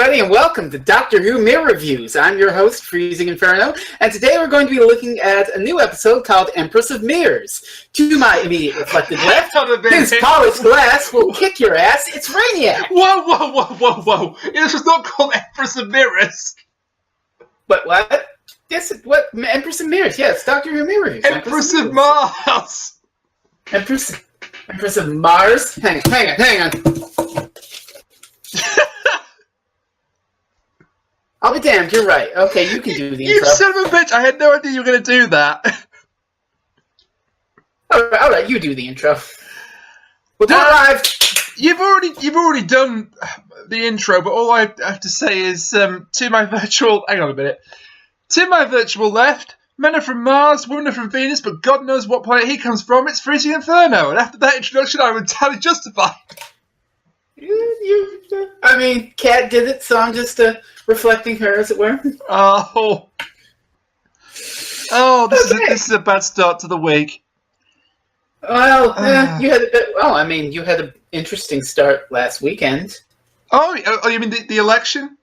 everybody, and welcome to Doctor Who Mirror Reviews. I'm your host, FreezingInferno, and today we're going to be looking at a new episode called Empress of Mars. To my immediate reflected left, his polished glass will kick your ass, it's Rainiac! Whoa! This was not called Empress of Mirrors! What? Yes, what? Empress of Mars, yes, Doctor Who Mirror Reviews. Empress of Mars! Empress of Mars? Hang on. I'll be damned, you're right. Okay, you can do the intro. You son of a bitch, I had no idea you were going to do that. Alright, you do the intro. We'll do it live! You've already done the intro, but all I have to say is, to my virtual... Hang on a minute. To my virtual left, men are from Mars, women are from Venus, but God knows what planet he comes from, it's FreezingInferno. And after that introduction, I would entirely justify. I mean, Kat did it, so I'm just reflecting her, as it were. This is a bad start to the week. Well, you had an interesting start last weekend. Oh, you mean the election?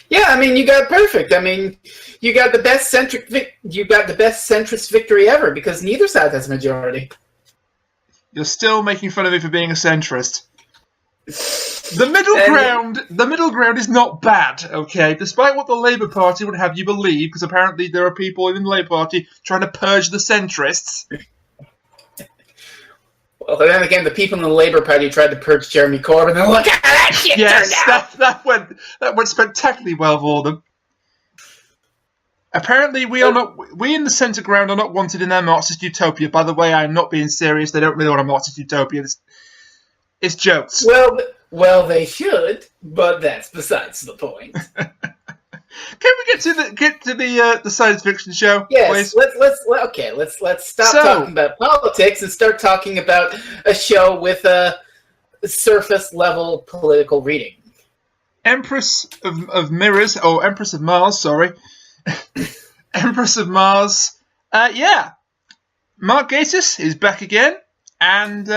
Yeah, I mean, you got it perfect. I mean, you got the best centrist victory ever because neither side has a majority. You're still making fun of me for being a centrist. The middle ground is not bad, okay? Despite what the Labour Party would have you believe, because apparently there are people in the Labour Party trying to purge the centrists. Well, then again, the people in the Labour Party tried to purge Jeremy Corbyn, and look at that shit turned out! that went spectacularly well for them. Apparently, we in the centre ground are not wanted in their Marxist utopia. By the way, I'm not being serious. They don't really want a Marxist utopia. It's jokes. Well, they should, but that's besides the point. Can we get to the science fiction show? Yes. Please? Let's stop talking about politics and start talking about a show with a surface level political reading. Empress of Mirrors, or Empress of Mars, sorry. Empress of Mars. Mark Gatiss is back again, and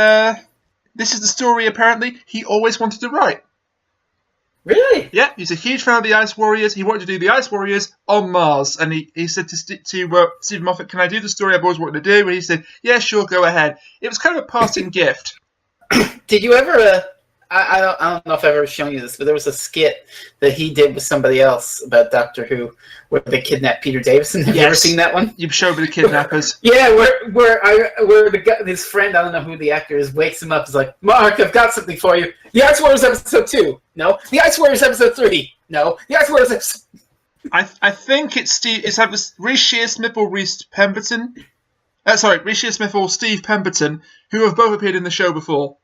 this is the story, apparently, he always wanted to write. Really? Yeah, he's a huge fan of the Ice Warriors. He wanted to do the Ice Warriors on Mars. And he said to Stephen Moffat, can I do the story I've always wanted to do? And he said, yeah, sure, go ahead. It was kind of a passing gift. Did you ever... I don't know if I've ever shown you this, but there was a skit that he did with somebody else about Doctor Who where they kidnapped Peter Davison. Have you ever seen that one? You've showed me the kidnappers. Yeah, where the guy, his friend, I don't know who the actor is, wakes him up, is like, Mark, I've got something for you. The Ice Warriors episode 2. No. The Ice Warriors episode 3. No. The Ice Warriors episode... I think it's either Rhys Shearsmith or Rhys Pemberton. Rhys Shearsmith or Steve Pemberton, who have both appeared in the show before.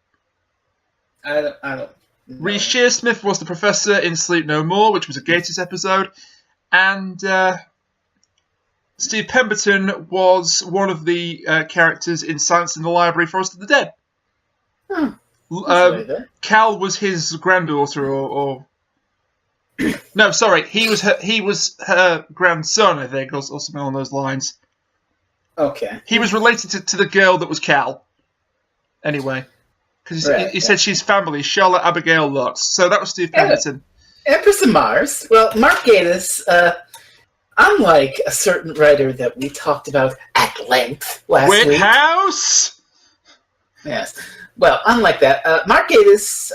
I don't know. Rhys Shearsmith was the professor in Sleep No More, which was a Gatiss episode, and Steve Pemberton was one of the characters in Silence in the Library, Forest of the Dead. Cal was his granddaughter, or no, sorry, he was her grandson, I think, or something along those lines. Okay. He was related to the girl that was Cal. Anyway. Because he said she's family, Charlotte Abigail Lutz. So that was Steve Pemberton. Empress of Mars. Well, Mark Gatiss, unlike a certain writer that we talked about at length last week. Whithouse? Yes. Well, unlike that, Mark Gatiss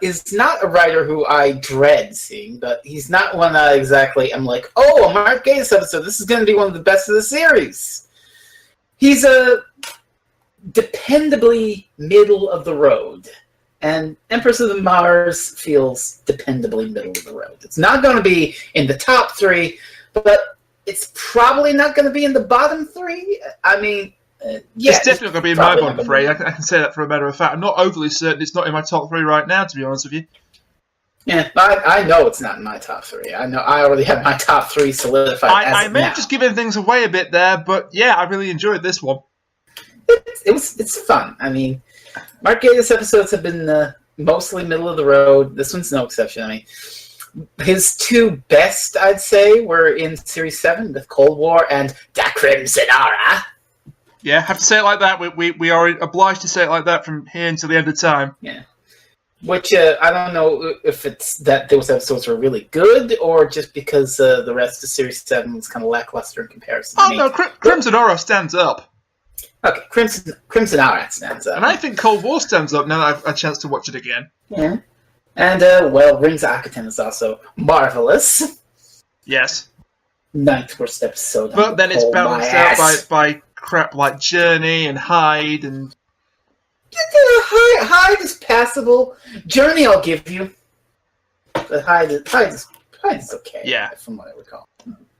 is not a writer who I dread seeing, but he's not one that I'm like, oh, a Mark Gatiss episode, this is going to be one of the best of the series. He's a... dependably middle of the road, and Empress of Mars feels dependably middle of the road. It's not going to be in the top 3, but it's probably not going to be in the bottom 3. I mean, it's definitely going to be in my bottom 3. I can say that for a matter of fact. I'm not overly certain it's not in my top 3 right now, to be honest with you. Yeah, I know it's not in my top 3. I know I already have my top 3 solidified. I may have just given things away a bit there, but yeah, I really enjoyed this one. It's fun. I mean, Mark Gatiss episodes have been mostly middle of the road. This one's no exception. I mean, his 2 best, I'd say, were in Series 7 with Cold War and Da Crimson Aura. Yeah, have to say it like that. We are obliged to say it like that from here until the end of time. Yeah. Which I don't know if it's that those episodes were really good or just because the rest of Series 7 was kind of lackluster in comparison. Oh, no, Crimson Aura stands up. Okay, Crimson Aura stands up. And I think Cold War stands up now that I've had a chance to watch it again. Yeah. And, Rings of Akaten is also marvelous. Yes. 9th worst episode. But then it's balanced out by crap like Journey and Hyde and... Hyde is passable. Journey I'll give you. But Hyde is okay. Yeah. From what I recall.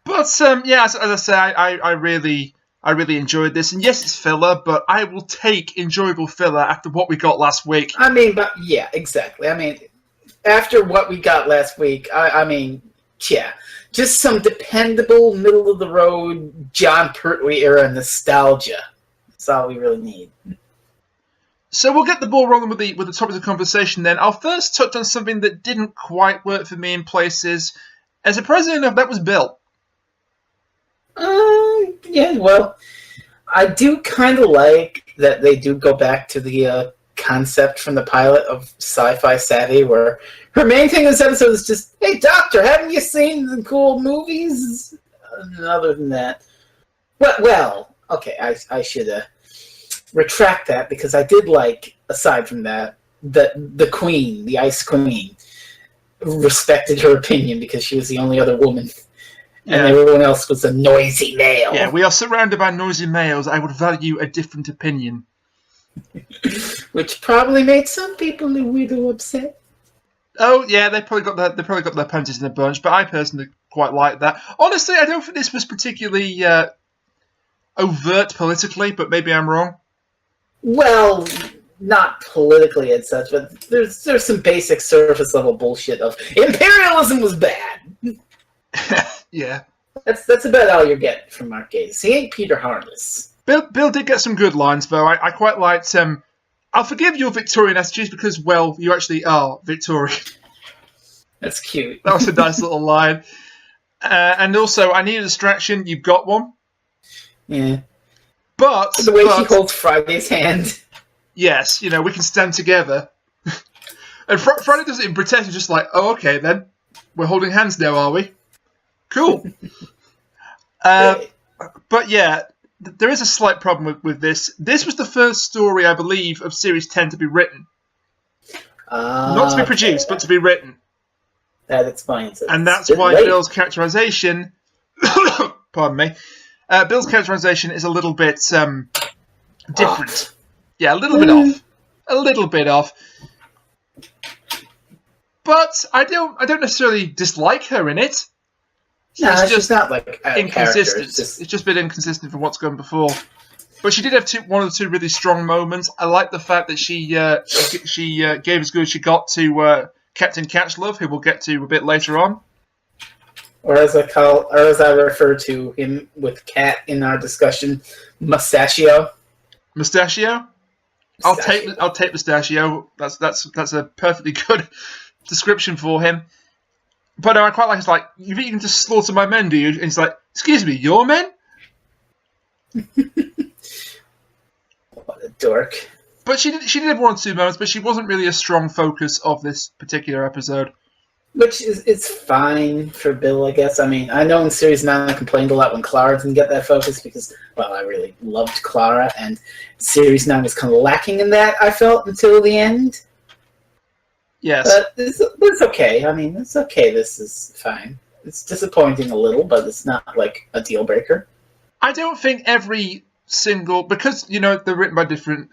But, as I say, I really enjoyed this. And yes, it's filler, but I will take enjoyable filler after what we got last week. I mean, but yeah, exactly. I mean, after what we got last week, yeah. Just some dependable, middle-of-the-road John Pertwee era nostalgia. That's all we really need. So we'll get the ball rolling with the topic of the conversation then. I'll first touch on something that didn't quite work for me in places. As a president, that was Bill. Yeah, well, I do kind of like that they do go back to the concept from the pilot of Sci-Fi Savvy, where her main thing in this episode is just, hey, Doctor, haven't you seen the cool movies? And other than that, well, okay, I should retract that, because I did like, aside from that, the Queen, the Ice Queen, respected her opinion because she was the only other woman. And everyone else was a noisy male. Yeah, we are surrounded by noisy males. I would value a different opinion. Which probably made some people a little upset. Oh yeah, they probably got their panties in a bunch, but I personally quite like that. Honestly, I don't think this was particularly overt politically, but maybe I'm wrong. Well, not politically and such, but there's some basic surface level bullshit of imperialism was bad. Yeah. That's about all you're getting from Mark Gatiss. He ain't Peter Harness. Bill did get some good lines, though. I quite liked, I'll forgive your Victorian attitudes because, well, you actually are Victorian. That's cute. That was a nice little line. And also, I need a distraction. You've got one. Yeah. But... the way she holds Friday's hand. Yes, we can stand together. And Friday does it in pretend, just like, oh, okay, then. We're holding hands now, are we? Cool. But yeah, there is a slight problem with this. This was the first story, I believe, of Series 10 to be written. Not to be produced, but to be written. That explains it. And that's why Bill's characterization... pardon me. Bill's characterization is a little bit different. Off. Yeah, a little bit off. A little bit off. But I don't necessarily dislike her in it. No, it's just not like inconsistent. It's just been inconsistent from what's gone before. But she did have one of the two really strong moments. I like the fact that she gave as good as she got to Captain Catchlove, who we'll get to a bit later on. Or as I refer to him with Kat in our discussion, Mustachio. Mustachio? I'll take Mustachio. That's a perfectly good description for him. But I quite like it's like, you think you can just slaughter my men, do you? And he's like, excuse me, your men? What a dork. But she did have one or two moments, but she wasn't really a strong focus of this particular episode. Which it's fine for Bill, I guess. I mean, I know in Series 9 I complained a lot when Clara didn't get that focus because, well, I really loved Clara, and Series 9 was kind of lacking in that, I felt, until the end. Yes. But it's okay. I mean, it's okay. This is fine. It's disappointing a little, but it's not like a deal breaker. I don't think every single... Because, they're written by different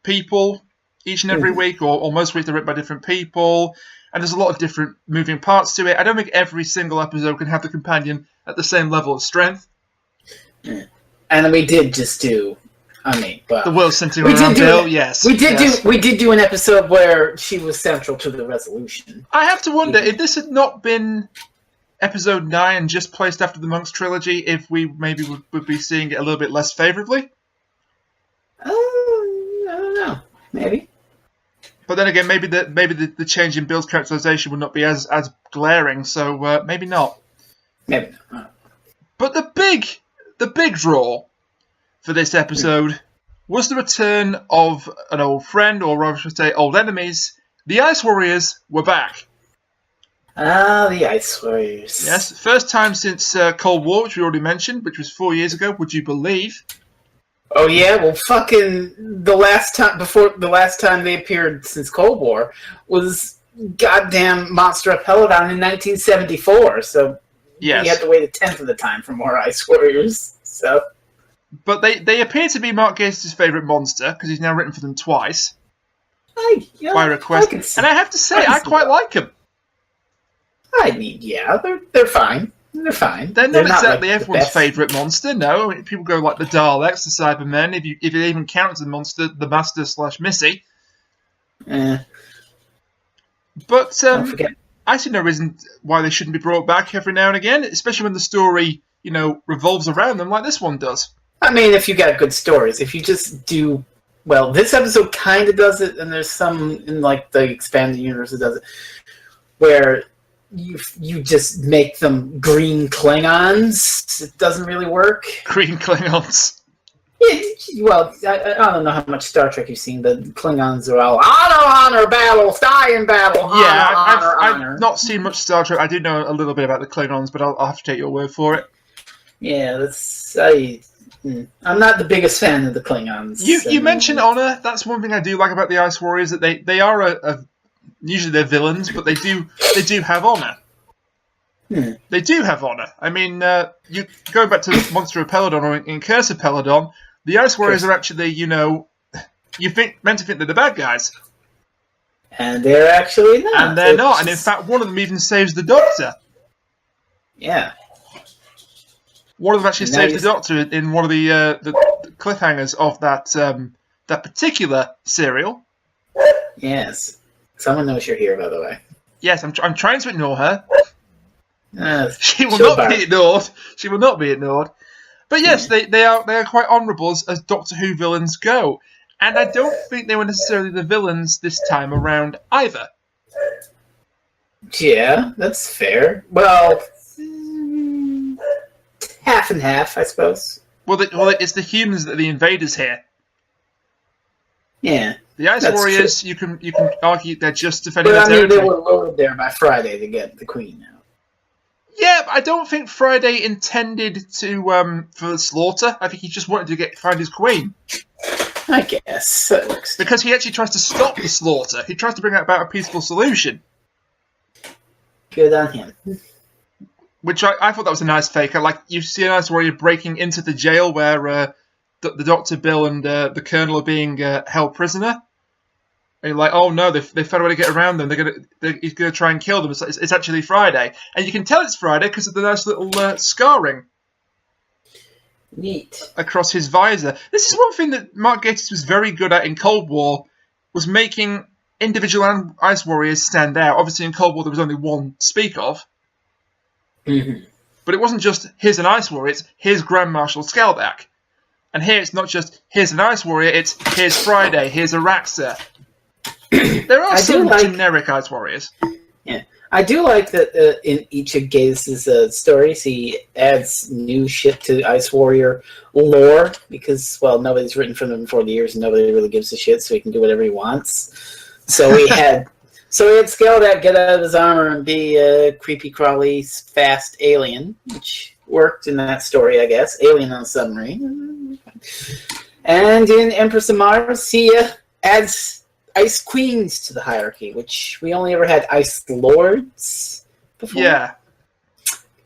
people each and every week, or most weeks they're written by different people, and there's a lot of different moving parts to it. I don't think every single episode can have the companion at the same level of strength. Yeah. And we did just do... but the world centering around Bill, yes. We did do an episode where she was central to the resolution. I have to wonder, if this had not been episode 9 just placed after the Monks trilogy, if we maybe would be seeing it a little bit less favourably? I don't know. Maybe. But then again, maybe the change in Bill's characterization would not be as glaring, so maybe not. Maybe not. But the big draw for this episode was the return of an old friend, or rather should say old enemies, The Ice Warriors were back. Ah, the Ice Warriors. Yes, first time since Cold War, which we already mentioned, which was 4 years ago. Would you believe? Oh yeah, well, fucking the last time they appeared since Cold War was goddamn Monster of Peladon in 1974. So yes, you have to wait a tenth of the time for more Ice Warriors. So, but they appear to be Mark Gatiss' favorite monster because he's now written for them twice by request. And I have to say, I quite like them. I mean, yeah, they're fine. They're fine. They're not exactly like everyone's favourite monster, no. I mean, people go like the Daleks, the Cybermen, if you even count as a monster, the Master / Missy. But I see no reason why they shouldn't be brought back every now and again, especially when the story, revolves around them like this one does. I mean, if you got good stories. If you just do... Well, this episode kind of does it, and there's some in like the expanded universe that does it, where... You just make them green Klingons. It doesn't really work. Green Klingons. Well, I don't know how much Star Trek you've seen, but Klingons are all honor, battles, die in battle. Honor. I've not seen much Star Trek. I do know a little bit about the Klingons, but I'll have to take your word for it. Yeah, I'm not the biggest fan of the Klingons. You mentioned honor. That's one thing I do like about the Ice Warriors, that they are usually they're villains, but they do have honor. They do have honor. I mean, you go back to Monster of Peladon or in Curse of Peladon, the Ice Warriors are actually, meant to think they're the bad guys. And they're actually not. And they're not. And in fact, one of them even saves the Doctor. Yeah. One of them actually saves the Doctor in one of the cliffhangers of that particular serial. Yes. Someone knows you're here, by the way. Yes, I'm trying to ignore her. She will not be ignored. She will not be ignored. But yes, they are quite honourable as Doctor Who villains go. And I don't think they were necessarily the villains this time around either. Yeah, that's fair. Well, half and half, I suppose. Well, it's the humans that are the invaders here. Yeah. The Ice Warriors, true. You can argue they're just defending their territory. territory. They were loaded there by Friday to get the Queen out. Yeah, but I don't think Friday intended to for the slaughter. I think he just wanted to find his Queen. I guess that works. Because he actually tries to stop the slaughter. He tries to bring about a peaceful solution. Good on him. Which I thought that was a nice fake. Like, you see an Ice Warrior breaking into the jail where the Dr. Bill and the Colonel are being held prisoner. And you're like, oh no, they found a way to get around them. He's going to try and kill them. It's actually Friday. And you can tell it's Friday because of the nice little scarring. Neat. Across his visor. This is one thing that Mark Gatiss was very good at in Cold War, was making individual Ice Warriors stand out. Obviously in Cold War there was only one to speak of. Mm-hmm. But it wasn't just, here's an Ice Warrior, it's here's Grand Marshal Skeldak. And here it's not just, here's an Ice Warrior, it's here's Friday, here's Araxa. There are some generic Ice Warriors. Yeah, I do like that in each of Gatiss's stories, he adds new shit to Ice Warrior lore because, well, nobody's written for them in 40 years and nobody really gives a shit, so he can do whatever he wants. So he had Skeldak get out of his armor and be a creepy, crawly, fast alien, which worked in that story, I guess. Alien on a submarine. And in Empress of Mars, he adds Ice Queens to the hierarchy, which we only ever had Ice Lords before. Yeah.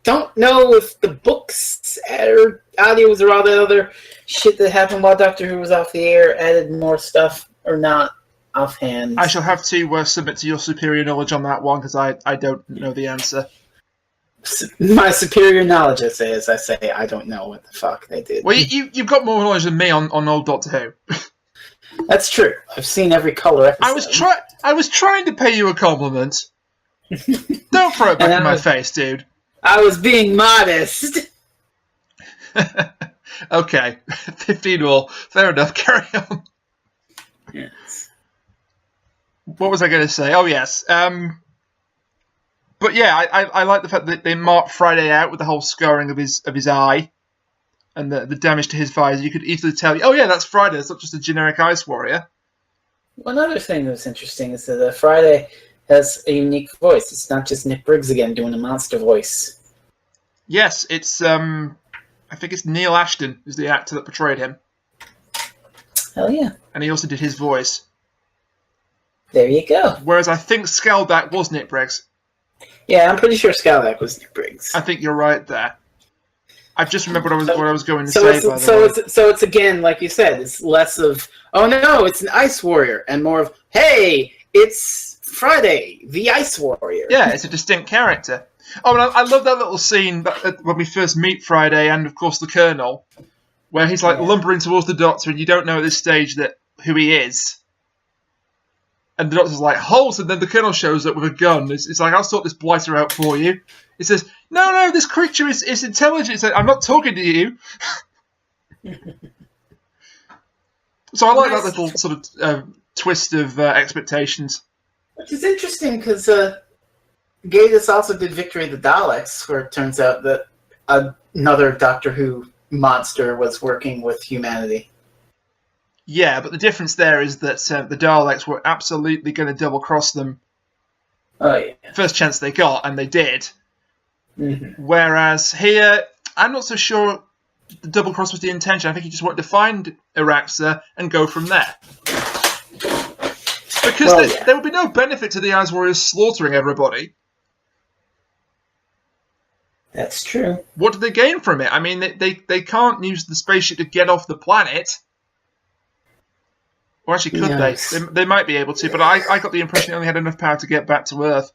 Don't know if the books or audios or all that other shit that happened while Doctor Who was off the air added more stuff or not offhand. I shall have to submit to your superior knowledge on that one because I don't know the answer. My superior knowledge, as I say, I don't know what the fuck they did. Well, you've got more knowledge than me on old Doctor Who. That's true. I've seen every color episode. I was trying to pay you a compliment. Don't throw it back in my face, dude. I was being modest. Okay, 15 all. Fair enough. Carry on. Yes. What was I going to say? Oh yes. But yeah, I like the fact that they marked Friday out with the whole scarring of his eye. And the damage to his visor, you could easily tell, oh yeah, that's Friday, it's not just a generic Ice Warrior. One other thing that was interesting is that Friday has a unique voice. It's not just Nick Briggs again doing a monster voice. Yes, it's I think it's Neil Ashton is the actor that portrayed him. Hell yeah. And he also did his voice. There you go. Whereas I think Skeldak was Nick Briggs. Yeah, I'm pretty sure Skeldak was Nick Briggs. I think you're right there. I just remembered what I was going to say. So it's again, like you said, it's less of, oh no, it's an Ice Warrior, and more of, hey, it's Friday, the Ice Warrior. Yeah, it's a distinct character. Oh, and I love that little scene when we first meet Friday, and of course the Colonel, where he's like lumbering towards the Doctor, and you don't know at this stage who he is. And the Doctor's like, halt! And then the Colonel shows up with a gun. It's like, I'll sort this blighter out for you. He says, no, this creature is intelligent. It's like, I'm not talking to you. So I like that little sort of twist of expectations. Which is interesting, because Gatiss also did Victory of the Daleks, where it turns out that another Doctor Who monster was working with humanity. Yeah, but the difference there is that the Daleks were absolutely going to double-cross them. Oh, yeah. First chance they got, and they did. Mm-hmm. Whereas here, I'm not so sure the double-cross was the intention. I think he just wanted to find Araxa and go from there. Because there would be no benefit to the Ice Warriors slaughtering everybody. That's true. What do they gain from it? I mean, they can't use the spaceship to get off the planet. Or actually, could they? They might be able to, but I got the impression they only had enough power to get back to Earth.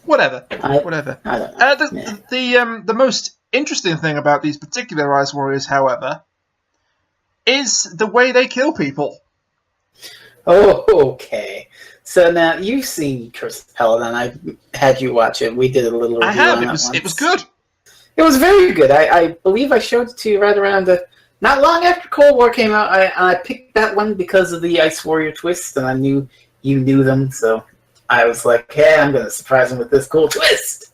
Whatever. Whatever. I don't know. The most interesting thing about these particular Ice Warriors, however, is the way they kill people. Oh, okay. So now you've seen Curse of Peladon. I had you watch it. We did a little review I have. on It was good. It was very good. I believe I showed it to you right around not long after Cold War came out. I picked that one because of the Ice Warrior twist, and I knew you knew them, so I was like, hey, I'm going to surprise them with this cool twist.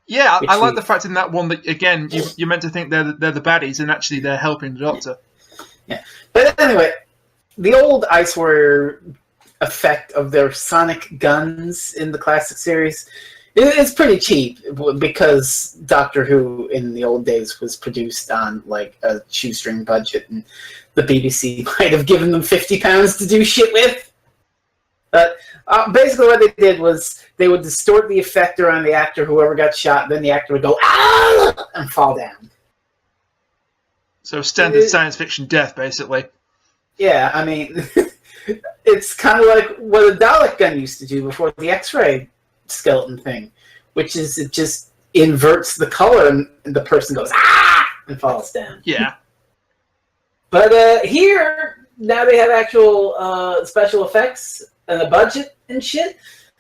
Yeah, I like the fact in that one that, again, you're meant to think they're the baddies, and actually they're helping the Doctor. Yeah. But anyway, the old Ice Warrior effect of their sonic guns in the classic series, it's pretty cheap, because Doctor Who in the old days was produced on like a shoestring budget, and the BBC might have given them £50 to do shit with. But basically what they did was they would distort the effector on the actor, whoever got shot, then the actor would go, ah, and fall down. So standard science fiction death, basically. Yeah, I mean, it's kind of like what a Dalek gun used to do before the X-ray skeleton thing, which is it just inverts the color and the person goes, ah, and falls down. Yeah. But here, now they have actual special effects and a budget and shit,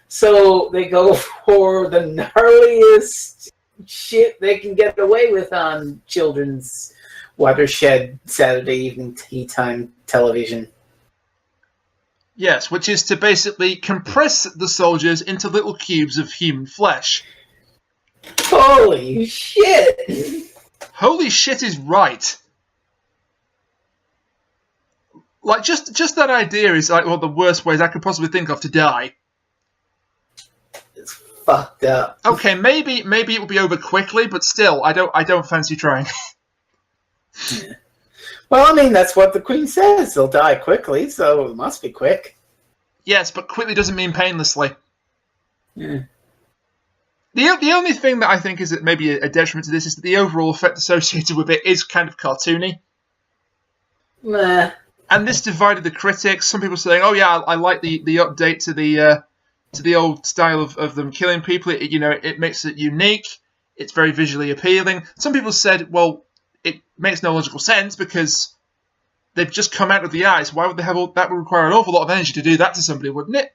so they go for the gnarliest shit they can get away with on children's watershed Saturday evening tea time television. Yes, which is to basically compress the soldiers into little cubes of human flesh. Holy shit! Holy shit is right. Like, just that idea is like one of the worst ways I could possibly think of to die. It's fucked up. Okay, maybe it will be over quickly, but still, I don't fancy trying. Yeah. Well, I mean, that's what the Queen says. They'll die quickly, so it must be quick. Yes, but quickly doesn't mean painlessly. Yeah. The only thing that I think is maybe a detriment to this is that the overall effect associated with it is kind of cartoony. Nah. And this divided the critics. Some people saying, "Oh yeah, I like the update to the old style of them killing people. It makes it unique. It's very visually appealing." Some people said, "Well, it makes no logical sense because they've just come out of the ice. Why would they have that? Would require an awful lot of energy to do that to somebody, wouldn't it?"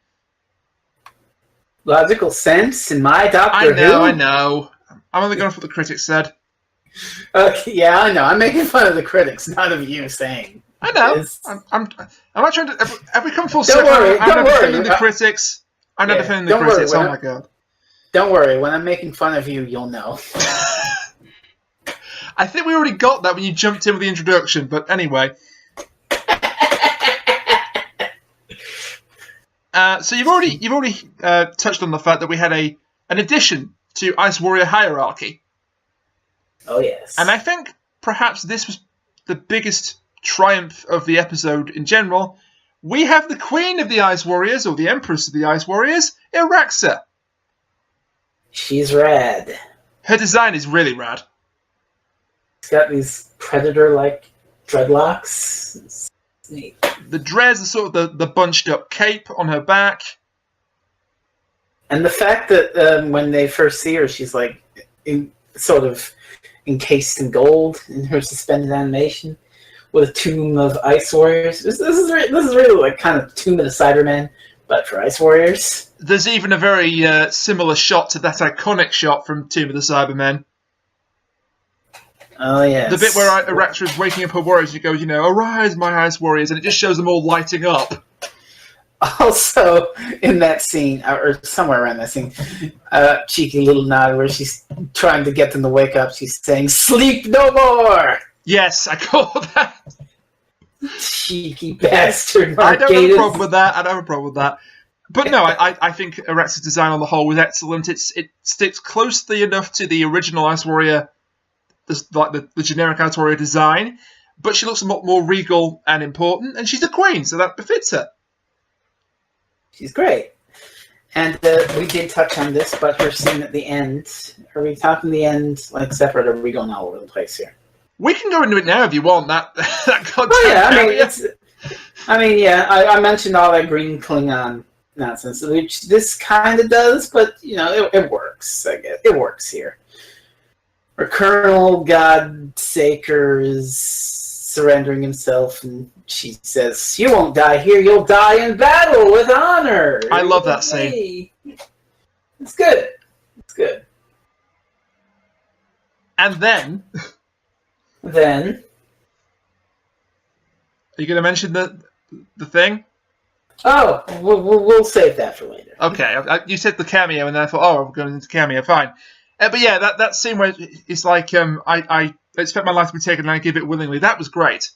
Logical sense in my Doctor Who? I know. I'm only going off what the critics said. Okay, yeah, I know. I'm making fun of the critics, not of you saying. I know. I'm not trying to. Have we come full circle? I'm not defending the critics. I'm not defending the critics. Oh my god. Don't worry. When I'm making fun of you, you'll know. I think we already got that when you jumped in with the introduction. But anyway. So you've already touched on the fact that we had an addition to Ice Warrior hierarchy. Oh yes. And I think perhaps this was the biggest triumph of the episode in general. We have the Queen of the Ice Warriors, or the Empress of the Ice Warriors, Iraxa. She's rad. Her design is really rad. She's got these predator-like dreadlocks. It's neat. The dreads are sort of the bunched up cape on her back. And the fact that when they first see her, she's like sort of encased in gold in her suspended animation with a tomb of Ice Warriors. This is really like kind of Tomb of the Cybermen, but for Ice Warriors. There's even a very similar shot to that iconic shot from Tomb of the Cybermen. Oh, yes. The bit where Iraxa is waking up her warriors, she goes, arise, my Ice Warriors, and it just shows them all lighting up. Also, in that scene, or somewhere around that scene, cheeky little nod where she's trying to get them to wake up. She's saying, "Sleep no more!" Yes, I call that. Cheeky bastard. I don't have a problem with that. But no, I think Iraxa's design on the whole was excellent. It sticks closely enough to the original Ice Warrior, the generic Ice Warrior design, but she looks a lot more regal and important, and she's a queen, so that befits her. She's great. And we did touch on this, but her scene at the end, are we talking the end like separate, or are we going all over the place here? We can go into it now if you want. That content. Oh yeah, I mentioned all that green Klingon nonsense, which this kind of does, but it works. I guess it works here. Where Colonel Godsaker is surrendering himself, and she says, "You won't die here. You'll die in battle with honor." I love that scene. It's good. It's good. And then. Then. Are you going to mention the thing? Oh, we'll save that for later. Okay, you said the cameo, and then I thought, oh, we're going into cameo, fine. But yeah, that scene where it's like, I expect my life to be taken and I give it willingly, that was great.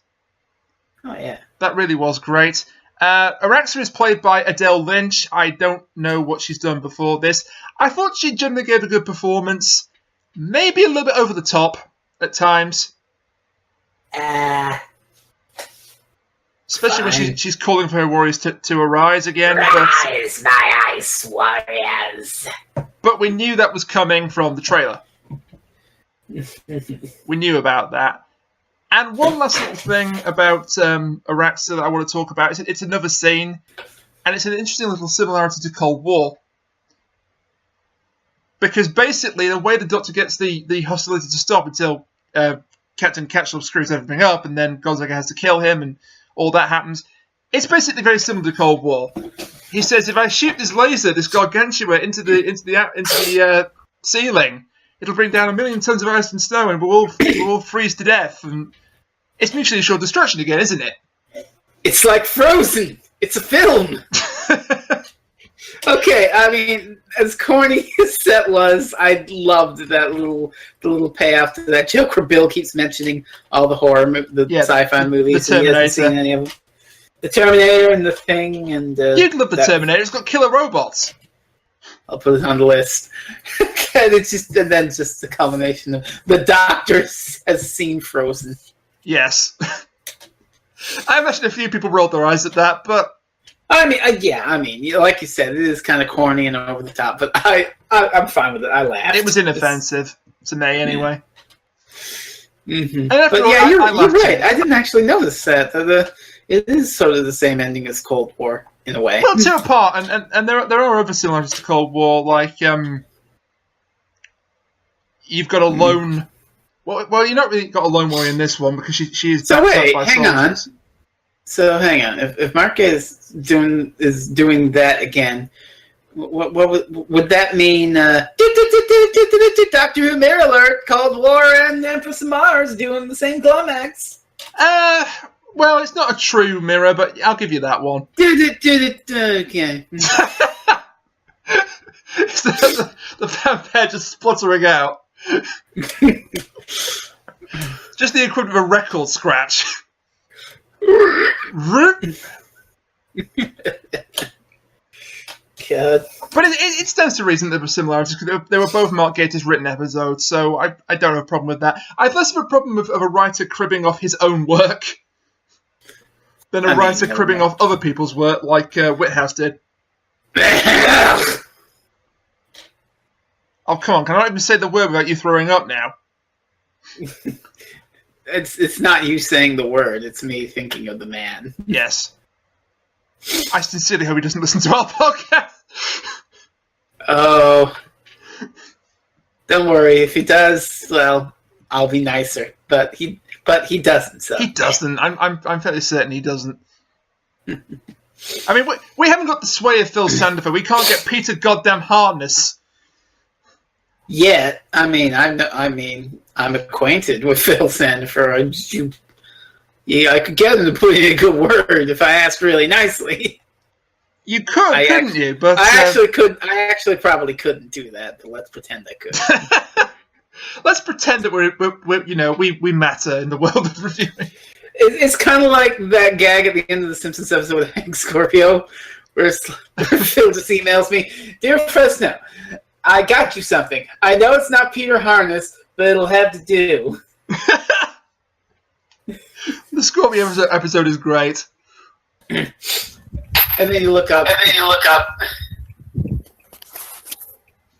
Oh, yeah. That really was great. Iraxa is played by Adele Lynch. I don't know what she's done before this. I thought she generally gave a good performance. Maybe a little bit over the top at times. Especially when she's calling for her warriors to arise again. Rise, my Ice Warriors! But we knew that was coming from the trailer. We knew about that. And one last little thing about Iraxa that I want to talk about. It's another scene, and it's an interesting little similarity to Cold War. Because basically, the way the Doctor gets the hostility to stop until Captain Catchlove screws everything up, and then Gonzaga has to kill him, and all that happens. It's basically very similar to Cold War. He says, if I shoot this laser, this gargantua, into the ceiling, it'll bring down 1 million tons of ice and snow, and we'll all freeze to death. And it's mutually assured destruction again, isn't it? It's like Frozen. It's a film. Okay, I mean, as corny as that was, I loved the little payoff to that joke where Bill keeps mentioning all the sci-fi movies. The Terminator. He hasn't seen any of them. The Terminator and The Thing, and you'd love the Terminator. It's got killer robots. I'll put it on the list. And then just the combination of the Doctor has seen Frozen. Yes, I imagine a few people rolled their eyes at that, but. I mean, like you said, it is kind of corny and over the top, but I'm fine with it. I laughed. It was inoffensive to me, anyway. Yeah. Mm-hmm. But yeah, you're right. I didn't actually notice that. It is sort of the same ending as Cold War in a way. Well, two apart, and there are other similarities to Cold War, like you've got a lone. Well, you've not really got a lone warrior in this one because she is backed up by soldiers. So hang on. If Mark Gatiss is doing that again, what would that mean? Doctor Who Mirror Alert, Cold War, and Empress of Mars doing the same climax. Well, it's not a true mirror, but I'll give you that one. Okay. It's the fanfare just spluttering out. Just the equivalent of a record scratch. God. But it stands to reason there were similarities, because they were both Mark Gatiss written episodes, so I don't have a problem with that. I have less of a problem of a writer cribbing off his own work than a writer cribbing off other people's work, like Whithouse did. Oh, come on, can I not even say the word without you throwing up now? It's not you saying the word, it's me thinking of the man. Yes. I sincerely hope he doesn't listen to our podcast. Oh. Don't worry, if he does, well, I'll be nicer. But he doesn't, so. He doesn't. I'm fairly certain he doesn't. I mean, we haven't got the sway of Phil Sandifer. We can't get Peter Goddamn Harness. Yeah, I'm acquainted with Phil Sandifer. I could get him to put in a good word if I asked really nicely. You could, couldn't you? But I actually probably couldn't do that. But let's pretend I could. Let's pretend that we matter in the world of reviewing. It's kind of like that gag at the end of the Simpsons episode with Hank Scorpio, where Phil just emails me, "Dear Fresno, I got you something. I know it's not Peter Harness, but it'll have to do." The Scorpio episode is great. And then you look up.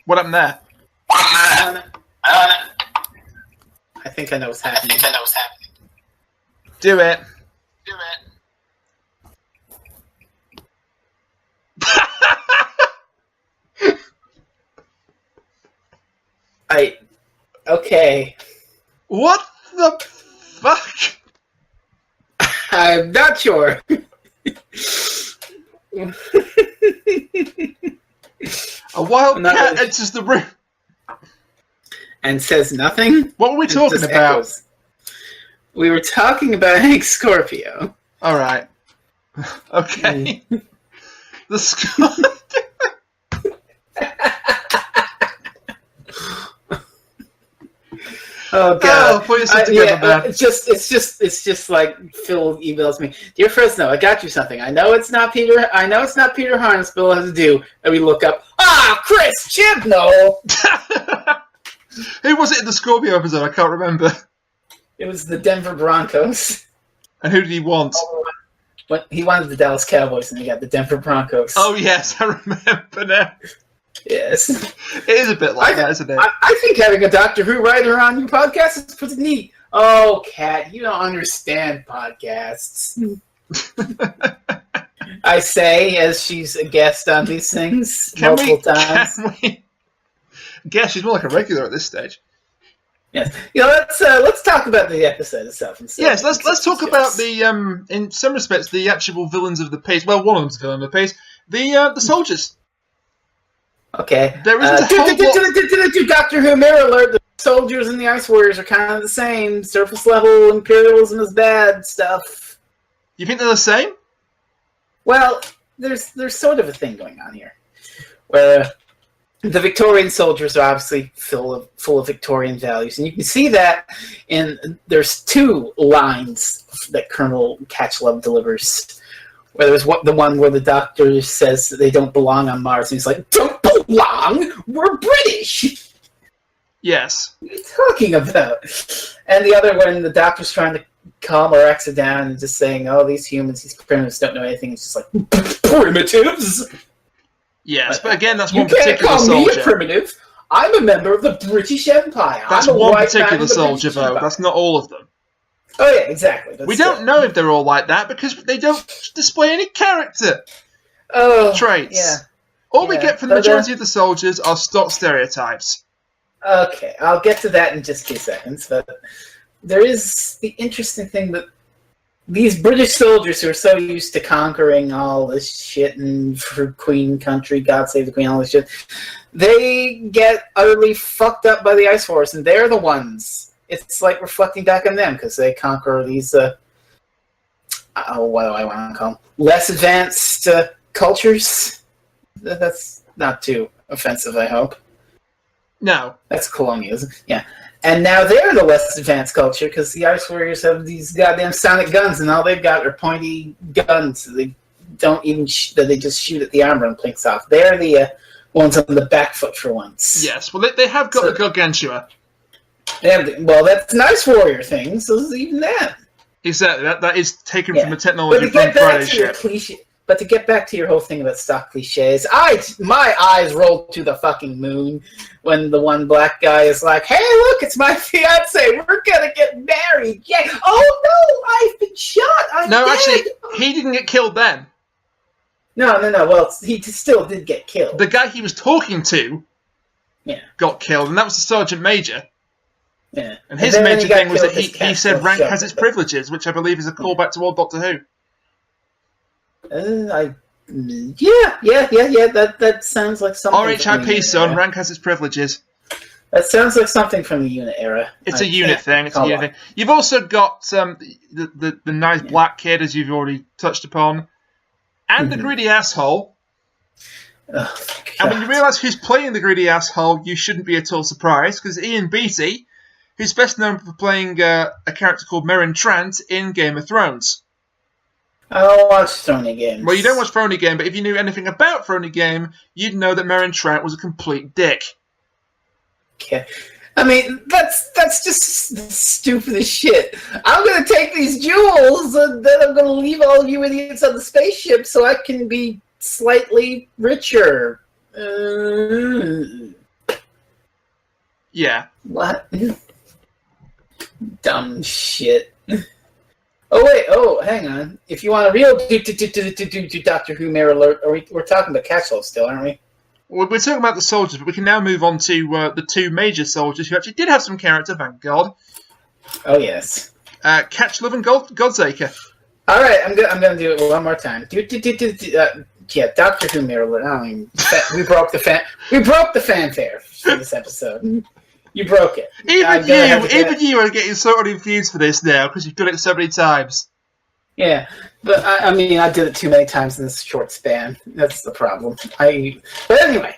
What happened there? I think I know what's happening. Do it. Okay. What the fuck? I'm not sure. A wild cat enters the room. And says nothing? What were we talking about? Echoes. We were talking about Hank Scorpio. Alright. Okay. The Scorpio. Oh god! Put yourself together, man. It's just like Phil emails me, "Dear Fresno, I got you something. I know it's not Peter Harness, but it'll have to do." And we look up. Chris Chibnall. Who was it in the Scorpio episode? I can't remember. It was the Denver Broncos. And who did he want? He wanted the Dallas Cowboys, and he got the Denver Broncos. Oh yes, I remember now. Yes. It is a bit like that, isn't it? I think having a Doctor Who writer on your podcast is pretty neat. Oh, Kat, you don't understand podcasts. I say, as she's a guest on these things multiple times. Can we? Guess she's more like a regular at this stage. Yes. Let's talk about the episode itself. Yes, let's talk about the in some respects the actual villains of the piece. Well, one of them's a villain of the piece. The soldiers. Okay. There isn't a whole lot... Doctor Who mirror alert. The soldiers and the Ice Warriors are kind of the same. Surface level imperialism is bad stuff. You think they're the same? Well, there's sort of a thing going on here, where the Victorian soldiers are obviously full of Victorian values, and you can see that there's two lines that Colonel Catchlove delivers. Where there's the one where the Doctor says that they don't belong on Mars, and he's like, "Don't belong? We're British!" Yes. What are you talking about? And the other when the Doctor's trying to calm Araxa down and just saying, "Oh, these humans, these primitives don't know anything." It's just like, primitives? Yes, but again, that's one particular soldier. You can't call me a primitive. I'm a member of the British Empire. That's one particular soldier, though. That's not all of them. Oh, yeah, exactly. We don't know if they're all like that because they don't display any character traits. Yeah. All we get from the majority of the soldiers are stock stereotypes. Okay, I'll get to that in just 2 seconds, but there is the interesting thing that these British soldiers who are so used to conquering all this shit and for Queen country, God save the Queen, all this shit, they get utterly fucked up by the Ice Wars, and they're the ones. It's like reflecting back on them because they conquer these, what do I want to call them? Less advanced cultures. That's not too offensive, I hope. No. That's colonialism, yeah. And now they're the less advanced culture because the Ice Warriors have these goddamn sonic guns, and all they've got are pointy guns. They don't even that they just shoot at the armor and plinks off. They're the ones on the back foot for once. Yes, well, they have got the Gargantua. Well, that's nice warrior things. So even that. Exactly. That is taken from the technology from Friday's ship. But to get back to your whole thing about stock cliches, my eyes rolled to the fucking moon when the one black guy is like, "Hey, look, it's my fiance. We're gonna get married." Yeah. Oh no, I've been shot. I'm dead. Actually, he didn't get killed then. No. Well, he still did get killed. The guy he was talking to, got killed, and that was the sergeant major. Yeah. And his major thing was that he said rank has its privileges, which I believe is a callback to old Doctor Who. That sounds like something. RHIP, son, rank has its privileges. That sounds like something from the unit era. It's a unit thing. You've also got the nice black kid, as you've already touched upon, and the greedy asshole. Oh, and when you realise who's playing the greedy asshole, you shouldn't be at all surprised, because Ian Beattie, who's best known for playing a character called Meryn Trant in Game of Thrones. I don't watch Throny Games. Well, you don't watch Throny Game, but if you knew anything about Throny Game, you'd know that Meryn Trant was a complete dick. Okay. I mean, that's just stupid as shit. I'm going to take these jewels, and then I'm going to leave all of you idiots on the spaceship so I can be slightly richer. Yeah. What? Dumb shit. Oh, wait. Oh, hang on. If you want a real Doctor Who mirror alert, we're talking about Catchall still, aren't we? Well, we're talking about the soldiers, but we can now move on to the two major soldiers who actually did have some character, thank God. Oh, yes. Catchlove and Godsaker. All right, I'm gonna do it one more time. Doctor Who mirror alert. I mean, we broke the fanfare for this episode. You broke it. Even you are getting so confused for this now because you've done it so many times. Yeah, but I mean, I did it too many times in this short span. That's the problem. But anyway,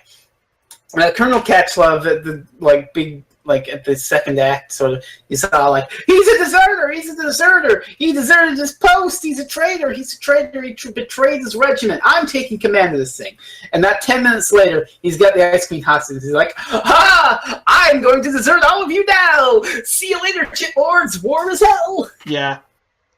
Colonel Catchlove at the big at the second act, sort of, he's all like, "He's a deserter! He's a deserter! He deserted his post! He's a traitor! He's a traitor! He betrayed his regiment! I'm taking command of this thing!" And that 10 minutes later, he's got the Ice Queen hostage. He's like, "Ha! I'm going to desert all of you now! See you later, chipboards! Warm as hell!" Yeah.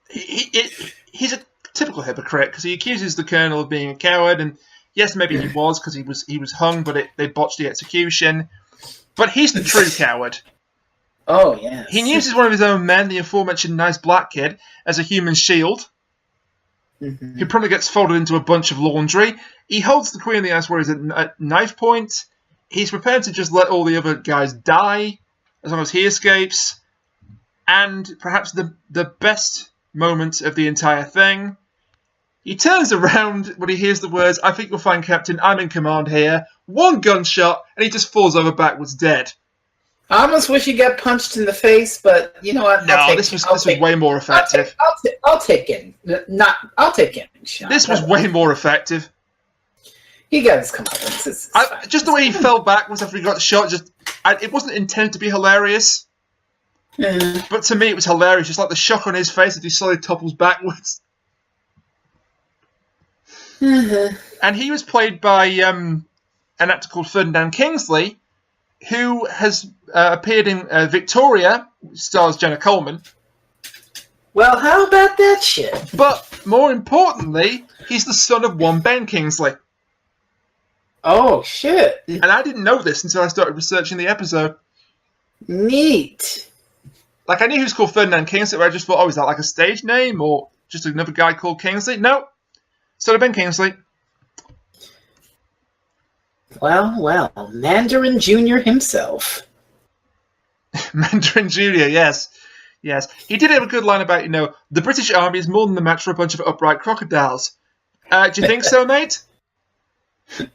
He's a typical hypocrite because he accuses the colonel of being a coward, and yes, maybe he was because he was hung, but they botched the execution. But he's the true coward. Oh, yeah. He uses one of his own men, the aforementioned nice black kid, as a human shield. Mm-hmm. Who probably gets folded into a bunch of laundry. He holds the Queen of the Ice Warriors at knife point. He's prepared to just let all the other guys die as long as he escapes. And perhaps the best moment of the entire thing, he turns around when he hears the words, "I think you'll find, Captain, I'm in command here." One gunshot, and he just falls over backwards dead. I almost wish he got punched in the face, but you know what? This was way more effective. I'll take it. I'll take it. This was way more effective. He got his comeuppance. Just the way he fell backwards after he got shot. It wasn't intended to be hilarious. But to me, it was hilarious. Just like the shock on his face as he slowly topples backwards. And he was played by an actor called Ferdinand Kingsley, who has appeared in Victoria, stars Jenna Coleman. Well, how about that shit? But more importantly, he's the son of one Ben Kingsley. Oh, shit. And I didn't know this until I started researching the episode. Neat. I knew he was called Ferdinand Kingsley, but I just thought, is that like a stage name or just another guy called Kingsley? No. Son of Ben Kingsley. Well, Mandarin Jr. himself. Mandarin Jr., yes. He did have a good line about, the British Army is more than the match for a bunch of upright crocodiles. Do you think so, mate?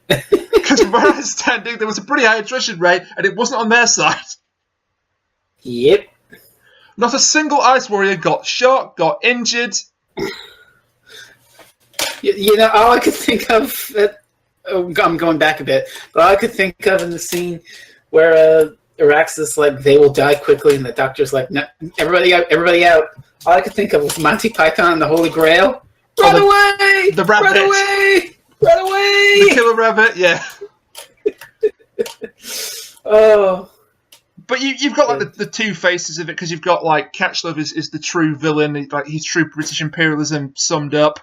Because from my understanding, there was a pretty high attrition rate, and it wasn't on their side. Yep. Not a single Ice Warrior got shot, got injured. All I could think of... I'm going back a bit, but all I could think of in the scene where Arax is like, "They will die quickly," and the Doctor's like, "No, everybody out, everybody out." All I could think of was Monty Python and the Holy Grail, Run away! The rabbit. Run away! Run away! The killer rabbit, yeah. Oh. But you've got like the two faces of it, because you've got like Catchlove is the true villain, like he's true British imperialism summed up.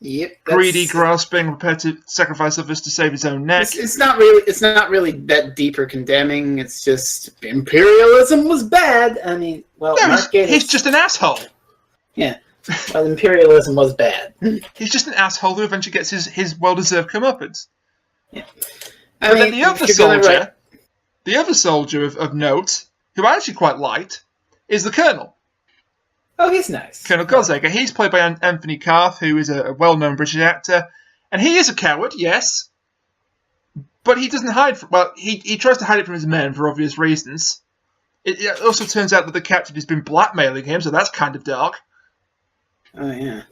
Yep. Greedy, grasping, prepared to sacrifice others to save his own neck. It's not really that deep or condemning. It's just imperialism was bad. I mean, well, No, Mark Gatiss, he's just an asshole. Yeah. Well, imperialism was bad. He's just an asshole who eventually gets his well-deserved comeuppance. Yeah. But then the other soldier of note, who I actually quite liked, is the Colonel. Oh, he's nice. Colonel Godsaker. He's played by Anthony Carth, who is a well-known British actor. And he is a coward, yes. But he doesn't hide he tries to hide it from his men for obvious reasons. It also turns out that the captain has been blackmailing him, so that's kind of dark. Oh, yeah.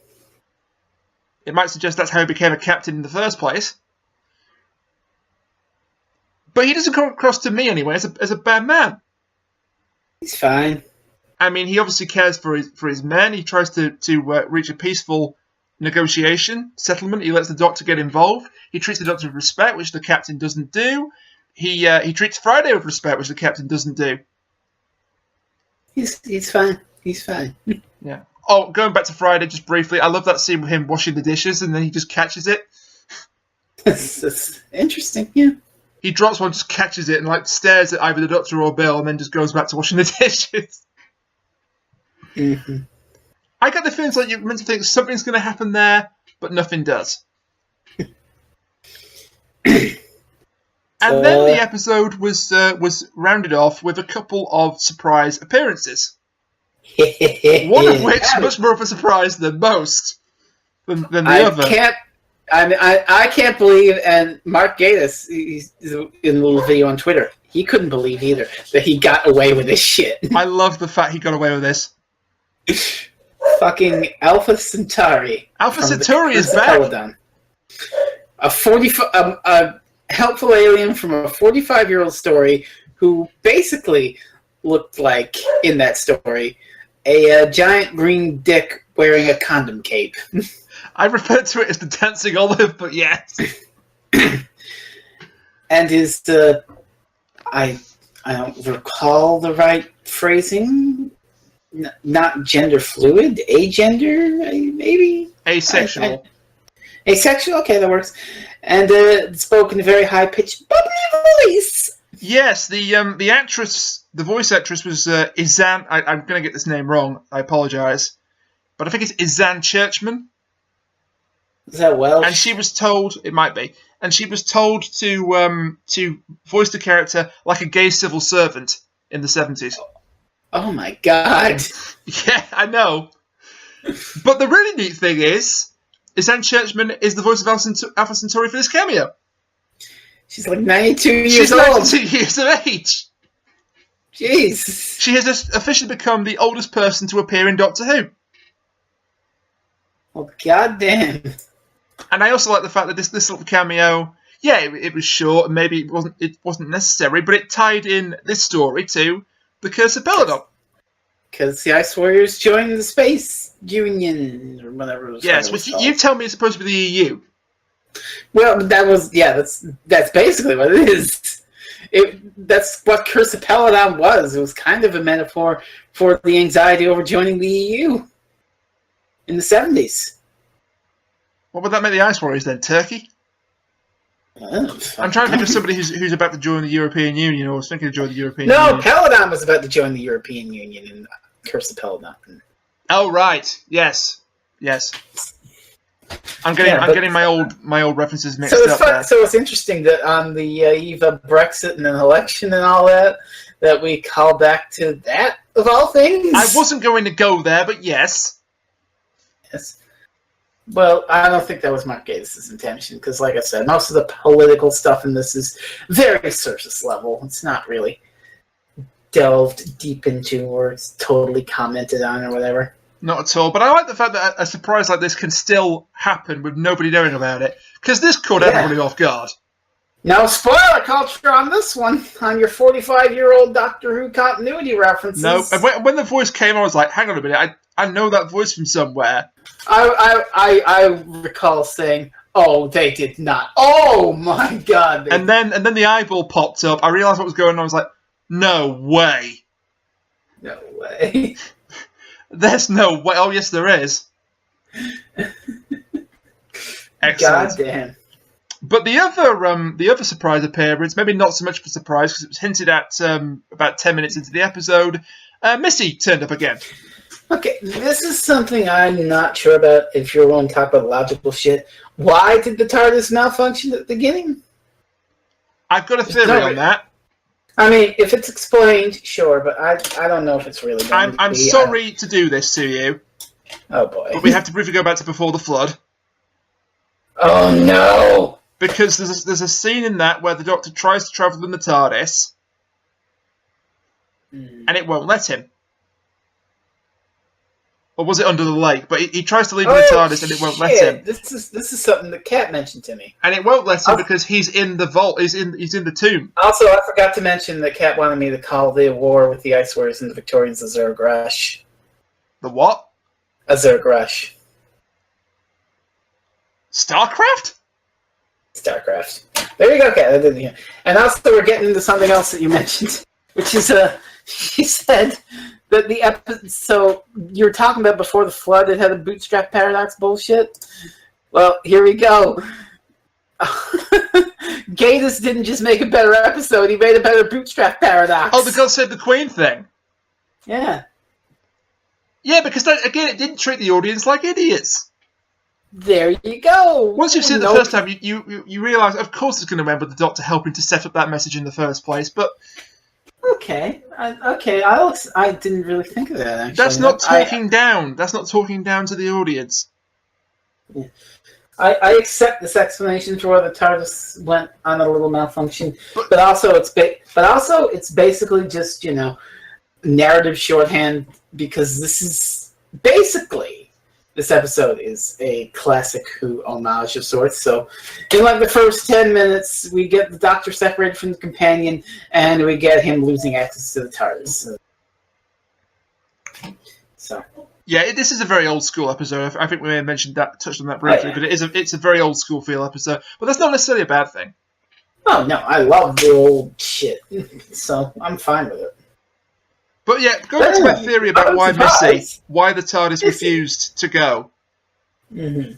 It might suggest that's how he became a captain in the first place. But he doesn't come across to me anyway as a bad man. He's fine. I mean, he obviously cares for his men. He tries to reach a peaceful negotiation, settlement. He lets the Doctor get involved. He treats the Doctor with respect, which the Captain doesn't do. He treats Friday with respect, which the Captain doesn't do. He's fine. He's fine. Yeah. Oh, going back to Friday just briefly, I love that scene with him washing the dishes and then he just catches it. It's interesting, yeah. He drops one, just catches it, and like stares at either the Doctor or Bill, and then just goes back to washing the dishes. Mm-hmm. I get the feeling like you're meant to think something's going to happen there, but nothing does. And then the episode was rounded off with a couple of surprise appearances. One of which much more of a surprise than most than the other. I can't believe, and Mark Gatiss, he's in a little video on Twitter, he couldn't believe either that he got away with this shit. I love the fact he got away with this. Fucking Alpha Centauri. Alpha Centauri is back. Peladon. A helpful alien from a 45-year-old story who basically looked like, in that story, a giant green dick wearing a condom cape. I refer to it as the dancing olive, but yes. And is I don't recall the right phrasing. Not gender fluid, agender, maybe asexual. Asexual, okay, that works. And spoke in a very high pitched, bubbly voice. Yes, the actress, the voice actress was Izan. I'm going to get this name wrong. I apologise, but I think it's Izan Churchman. Is that Welsh? And she was told, it might be, and she was told to voice the character like a gay civil servant in the 70s. Oh my god. Yeah, I know. But the really neat thing is Izan Churchman is the voice of Alpha Centauri for this cameo. She's like 92 years She's old. 92 years of age. Jeez. She has officially become the oldest person to appear in Doctor Who. Oh, goddamn. And I also like the fact that this little cameo, yeah, it was short, and maybe it wasn't necessary, but it tied in this story to the Curse of Peladon. Because the Ice Warriors joined the Space Union, or whatever it was. Yes, which you tell me is supposed to be the EU. Well, that's basically what it is. That's what Curse of Peladon was. It was kind of a metaphor for the anxiety over joining the EU in the 70s. What would that make the Ice Warriors then? Turkey? I'm trying to think of somebody who's about to join the European Union, or was thinking of joining the European Union. No, Peladon was about to join the European Union in Curse of Peladon. Oh right, yes. I'm getting my old references mixed up there. So it's interesting that on the eve of Brexit and an election and all that we call back to that of all things. I wasn't going to go there, but yes. Yes. Well, I don't think that was Mark Gatiss' intention, because like I said, most of the political stuff in this is very surface level. It's not really delved deep into or it's totally commented on or whatever. Not at all, but I like the fact that a surprise like this can still happen with nobody knowing about it, because this caught everybody off guard. No spoiler culture on this one, on your 45-year-old Doctor Who continuity references. No, and when the voice came, I was like, hang on a minute, I know that voice from somewhere. I recall saying, "Oh, they did not. Oh my God!" And then the eyeball popped up. I realised what was going on. I was like, "No way! No way!" There's no way. Oh yes, there is. Excellent. God damn. But the other surprise appearance, maybe not so much of a surprise because it was hinted at about 10 minutes into the episode. Missy turned up again. Okay, this is something I'm not sure about. If you're on top of logical shit, why did the TARDIS malfunction at the beginning? I've got a theory on that. I mean, if it's explained, sure, but I don't know if it's really. I'm sorry to do this to you. Oh boy! But we have to briefly go back to before the flood. Oh no! Because there's a scene in that where the Doctor tries to travel in the TARDIS, and it won't let him. Or was it under the lake? But he tries to leave in the TARDIS and it won't let him. This is something that Kat mentioned to me. And it won't let him because he's in the vault. He's in the tomb. Also, I forgot to mention that Kat wanted me to call the war with the Ice Warriors and the Victorians a Zerg Rush. The what? A Zerg Rush. StarCraft? StarCraft. There you go, Kat. And also, we're getting into something else that you mentioned, which is she said that the episode. So you were talking about before the flood, it had a bootstrap paradox bullshit. Well, here we go. Gatiss didn't just make a better episode; he made a better bootstrap paradox. Oh, the God Save the Queen thing. Yeah. Yeah, because again, it didn't treat the audience like idiots. There you go. Once you've seen it the first time, you realise, of course, it's going to remember the Doctor helping to set up that message in the first place. But okay, I didn't really think of that. Actually, that's not talking down. That's not talking down to the audience. Yeah. I accept this explanation for why the TARDIS went on a little malfunction, but also it's basically just narrative shorthand because this episode is a classic Who homage of sorts. So, in like the first 10 minutes, we get the Doctor separated from the companion, and we get him losing access to the TARDIS. So. Yeah, this is a very old school episode. I think we may have touched on that briefly, but it's a very old school feel episode. But that's not necessarily a bad thing. Oh no, I love the old shit, so I'm fine with it. But yeah, going back to my theory about why the TARDIS refused to go. Mm-hmm.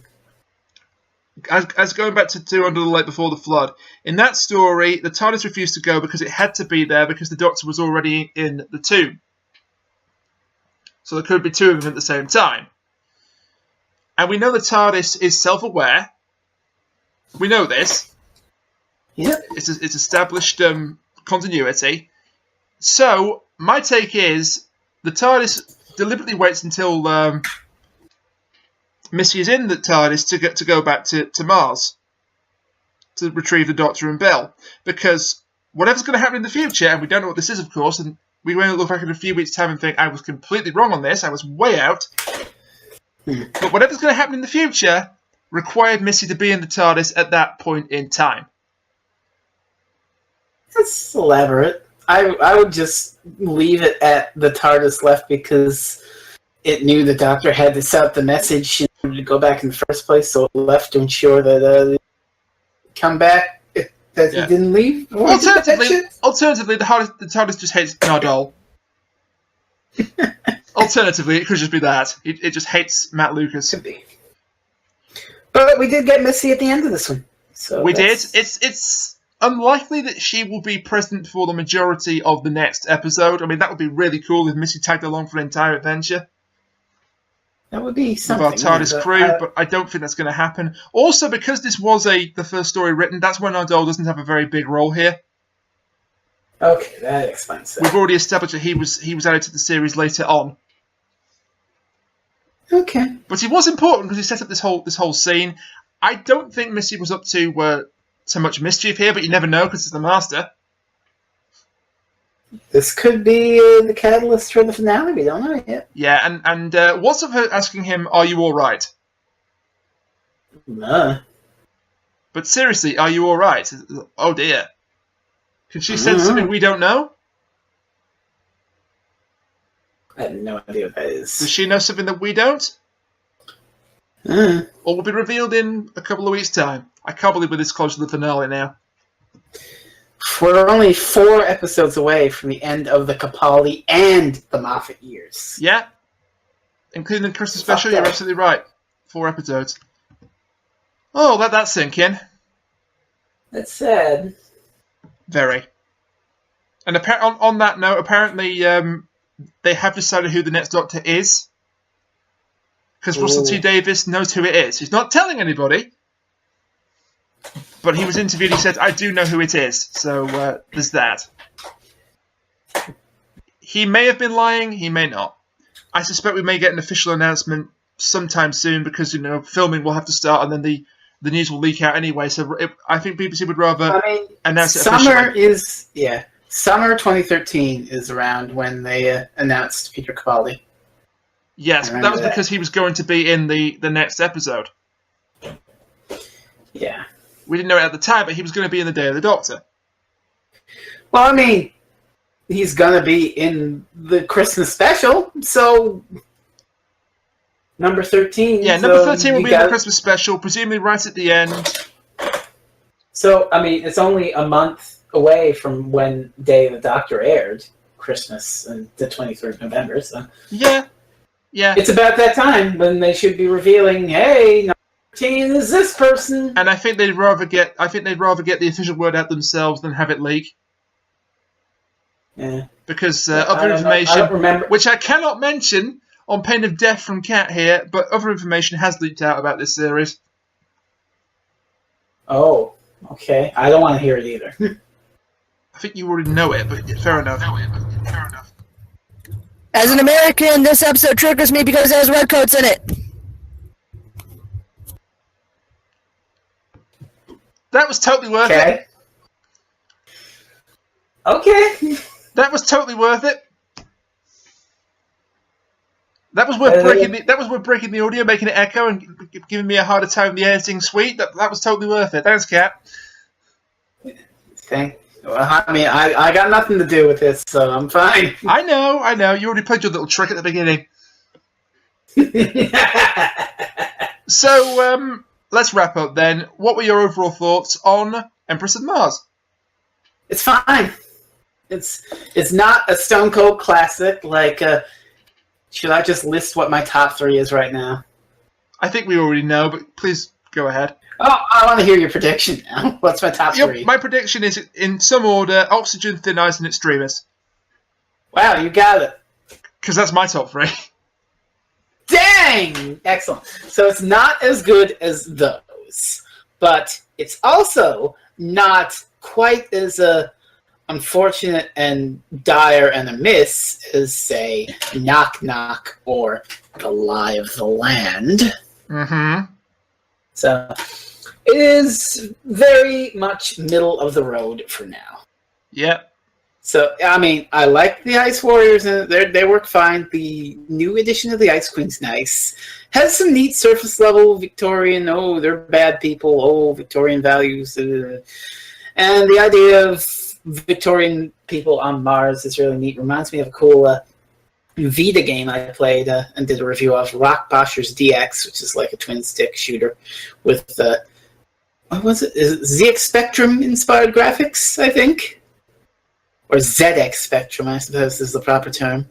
As going back to Under the Lake Before the Flood, in that story, the TARDIS refused to go because it had to be there because the Doctor was already in the tomb. So there could be two of them at the same time. And we know the TARDIS is self-aware. We know this. Yep. It's established continuity. So my take is the TARDIS deliberately waits until Missy is in the TARDIS to go back to Mars to retrieve the Doctor and Bill, because whatever's going to happen in the future, and we don't know what this is, of course, and we won't look back in a few weeks' time and think I was completely wrong on this. I was way out. But whatever's going to happen in the future required Missy to be in the TARDIS at that point in time. That's elaborate. I would just leave it at the TARDIS left because it knew the Doctor had to set up the message in order to go back in the first place, so it left to ensure that come back. That he didn't leave? Alternatively, the TARDIS just hates Nardole. Alternatively, it could just be that. It just hates Matt Lucas. Could be. But we did get Missy at the end of this one. So we did. It's unlikely that she will be present for the majority of the next episode. I mean, that would be really cool if Missy tagged along for an entire adventure. That would be something. With our TARDIS crew, but I don't think that's going to happen. Also, because this was the first story written, that's why Nardole doesn't have a very big role here. Okay, that explains that. We've already established that he was added to the series later on. Okay. But he was important because he set up this whole scene. I don't think Missy was up to so much mischief here, but you never know because it's the Master. This could be the catalyst for the finale. We don't know yet. Yeah, and what's of her asking him, "Are you all right?" But seriously, are you all right? Oh dear. Can she sense something we don't know? I have no idea what that is. Does she know something that we don't? Or will be revealed in a couple of weeks' time? I can't believe we're this close to the finale now. We're only 4 episodes away from the end of the Capaldi and the Moffat years. Yeah. Including the Christmas special, you're absolutely right. 4 episodes. Oh, let that sink in. That's sad. Very. And on that note, apparently they have decided who the next Doctor is. Because Russell T Davies knows who it is. He's not telling anybody. But he was interviewed, he said, I do know who it is. So there's that. He may have been lying, he may not. I suspect we may get an official announcement sometime soon because, filming will have to start and then the news will leak out anyway. So I think BBC would rather announce it officially. Summer 2013 is around when they announced Peter Capaldi. Yes, but that was because he was going to be in the next episode. Yeah. We didn't know it at the time, but he was going to be in the Day of the Doctor. Well, I mean, he's going to be in the Christmas special, so number 13. Yeah, number 13 will be in the Christmas special, presumably right at the end. So, I mean, it's only a month away from when Day of the Doctor aired, Christmas, and the 23rd of November, so... Yeah. It's about that time when they should be revealing, hey, number 13 is this person. And I think they'd rather get the official word out themselves than have it leak. Yeah. Because other information, which I cannot mention on pain of death from Kat here, but other information has leaked out about this series. Oh, okay. I don't want to hear it either. I think you already know it, but fair enough. As an American, this episode triggers me because it has redcoats in it. That was totally worth it. Okay. That was totally worth it. That was worth breaking. That was worth breaking the audio, making it echo, and giving me a harder time in the editing suite. That was totally worth it. Thanks, Kat. Okay. Well, I mean, I got nothing to do with this, so I'm fine. I know. You already played your little trick at the beginning. So, let's wrap up then. What were your overall thoughts on Empress of Mars? It's fine. It's not a Stone Cold classic. Like, should I just list what my top 3 is right now? I think we already know, but please go ahead. Oh, I want to hear your prediction now. What's my top 3? My prediction is, in some order, Oxygen, Thin Ice, and Extremis. Wow, you got it. Because that's my top 3. Dang! Excellent. So it's not as good as those, but it's also not quite as unfortunate and dire and a miss as, say, Knock Knock or The Lie of the Land. Mm-hmm. So it is very much middle of the road for now. Yep. So, I mean, I like the Ice Warriors, and they work fine. The new edition of the Ice Queen's nice. Has some neat surface level Victorian, they're bad people, Victorian values. And the idea of Victorian people on Mars is really neat. Reminds me of a cool Vita game I played and did a review of, Rock Boschers DX, which is like a twin-stick shooter with, what was it? Is it ZX Spectrum inspired graphics, I think? Or ZX Spectrum, I suppose is the proper term.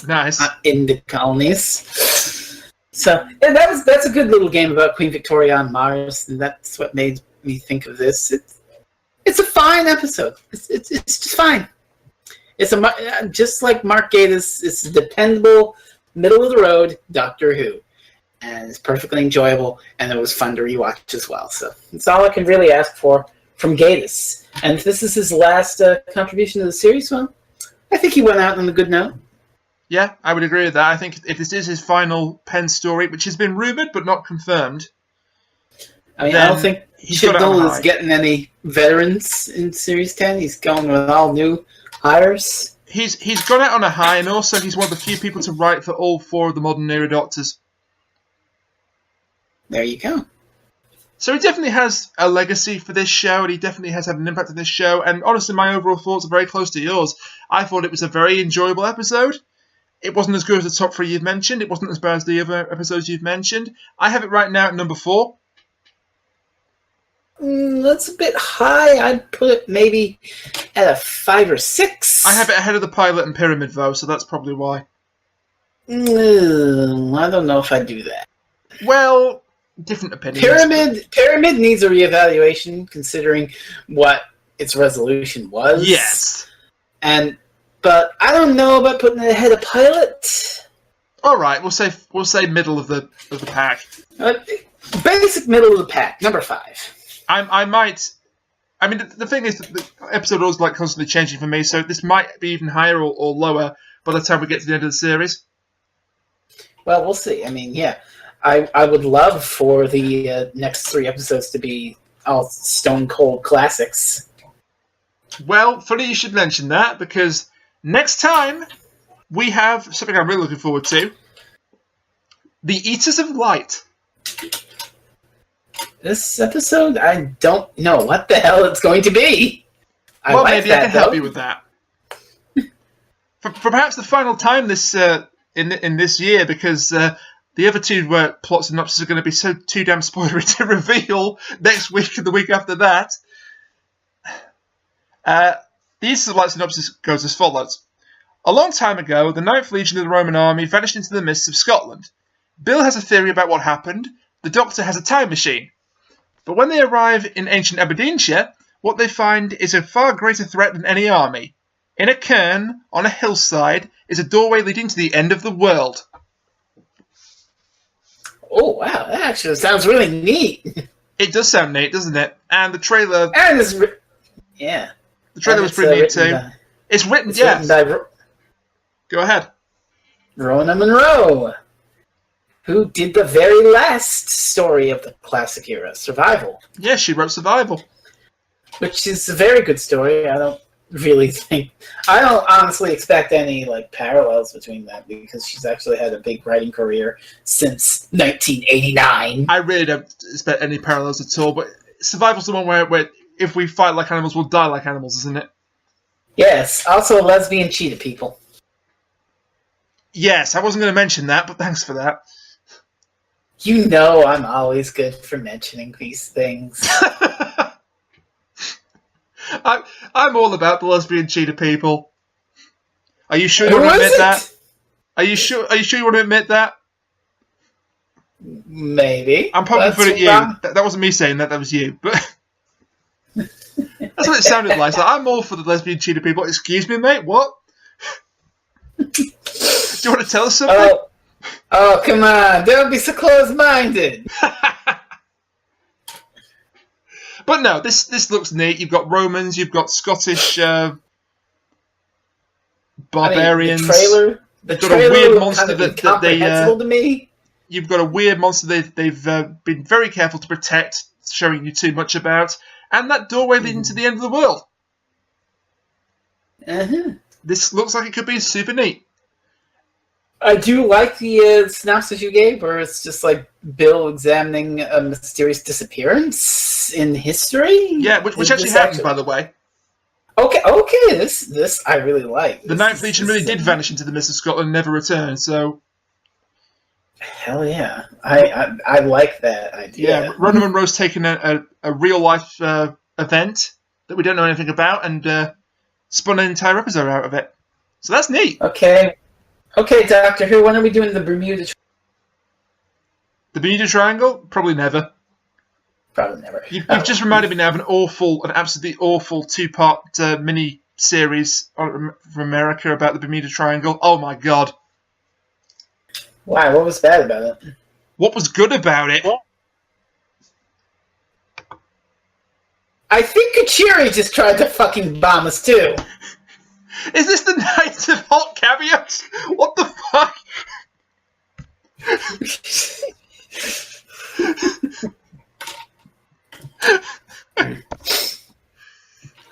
Nice. In the colonies. So, yeah, that's a good little game about Queen Victoria on Mars, and that's what made me think of this. It's a fine episode. It's just fine. It's just like Mark Gatiss. It's a dependable, middle of the road Doctor Who, and it's perfectly enjoyable, and it was fun to rewatch as well. So that's all I can really ask for from Gatiss. And if this is his last contribution to the series, well, I think he went out on a good note. Yeah, I would agree with that. I think if this is his final pen story, which has been rumoured but not confirmed, I mean, I don't think Chibnall is getting any veterans in Series 10. He's going with all new hires. He's gone out on a high, and also he's one of the few people to write for all 4 of the modern era Doctors. There you go. So he definitely has a legacy for this show, and he definitely has had an impact on this show. And honestly, my overall thoughts are very close to yours. I thought it was a very enjoyable episode, It wasn't as good as the top 3 you've mentioned. It wasn't as bad as the other episodes you've mentioned. I have it right now at number 4. That's a bit high. I'd put it maybe at a 5 or 6. I have it ahead of the pilot and Pyramid, though, so that's probably why. I don't know if I'd do that. Well, different opinions. Pyramid needs a reevaluation, considering what its resolution was. Yes. But I don't know about putting it ahead of pilot. All right, we'll say middle of the pack. Basic middle of the pack, number 5. I might. I mean, the thing is, that the episode was like constantly changing for me, so this might be even higher or lower by the time we get to the end of the series. Well, we'll see. I mean, yeah, I would love for the next 3 episodes to be all stone cold classics. Well, funny you should mention that, because next time we have something I'm really looking forward to: the Eaters of Light. This episode, I don't know what the hell it's going to be. Well, maybe I can help you with that. for perhaps the final time this in this year, because the other 2 plot synopses are going to be so too damn spoilery to reveal next week and the week after that. The Eaters of Light synopsis goes as follows. A long time ago, the 9th Legion of the Roman army vanished into the mists of Scotland. Bill has a theory about what happened. The Doctor has a time machine. But when they arrive in ancient Aberdeenshire, what they find is a far greater threat than any army. In a cairn, on a hillside, is a doorway leading to the end of the world. Oh, wow, that actually sounds really neat. It does sound neat, doesn't it? And the trailer... yeah. The trailer was pretty neat too. It's written by... Go ahead. Rona Munro, who did the very last story of the classic era, Survival. Yeah, she wrote Survival. Which is a very good story. I don't honestly expect any parallels between that, because she's actually had a big writing career since 1989. I really don't expect any parallels at all, but Survival's the one where if we fight like animals, we'll die like animals, isn't it? Yes, also lesbian cheetah people. Yes, I wasn't going to mention that, but thanks for that. You know I'm always good for mentioning these things. I'm all about the lesbian cheetah people. Are you sure you want to admit that? Are you sure you want to admit that? Maybe. I'm probably putting you. That wasn't me saying that. That was you. But that's what it sounded like. So I'm all for the lesbian cheetah people. Excuse me, mate. What? Do you want to tell us something? Oh, come on. Don't be so close-minded. But no, this looks neat. You've got Romans, you've got Scottish barbarians. The trailer a weird was monster kind of incomprehensible to me. You've got a weird monster they've been very careful to protect, showing you too much about, and that doorway leading to the end of the world. Uh-huh. This looks like it could be super neat. I do like the synopsis you gave, where it's just like Bill examining a mysterious disappearance in history. Yeah, which actually happened, by the way. Okay, this I really like. The 9th Legion really did vanish into the mist of Scotland and never returned, so... Hell yeah. I like that idea. Yeah, Rona Munro's taken a real-life event that we don't know anything about and spun an entire episode out of it. So that's neat. Okay, Doctor Who, when are we doing the Bermuda Triangle? The Bermuda Triangle? Probably never. Probably never. You've just reminded me now of an absolutely awful 2-part mini-series from America about the Bermuda Triangle. Oh my god. Why? What was bad about it? What was good about it? I think Kachiri just tried to fucking bomb us too. Is this the Night of Hot Cameos? What the fuck?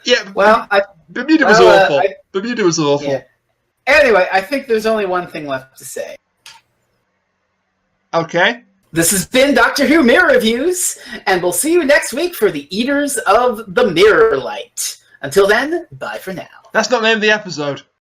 Yeah, well, Bermuda was awful. Bermuda was awful. Yeah. Anyway, I think there's only one thing left to say. Okay. This has been Doctor Who Mirror Reviews, and we'll see you next week for the Eaters of the Mirror Light. Until then, bye for now. That's not the name of the episode.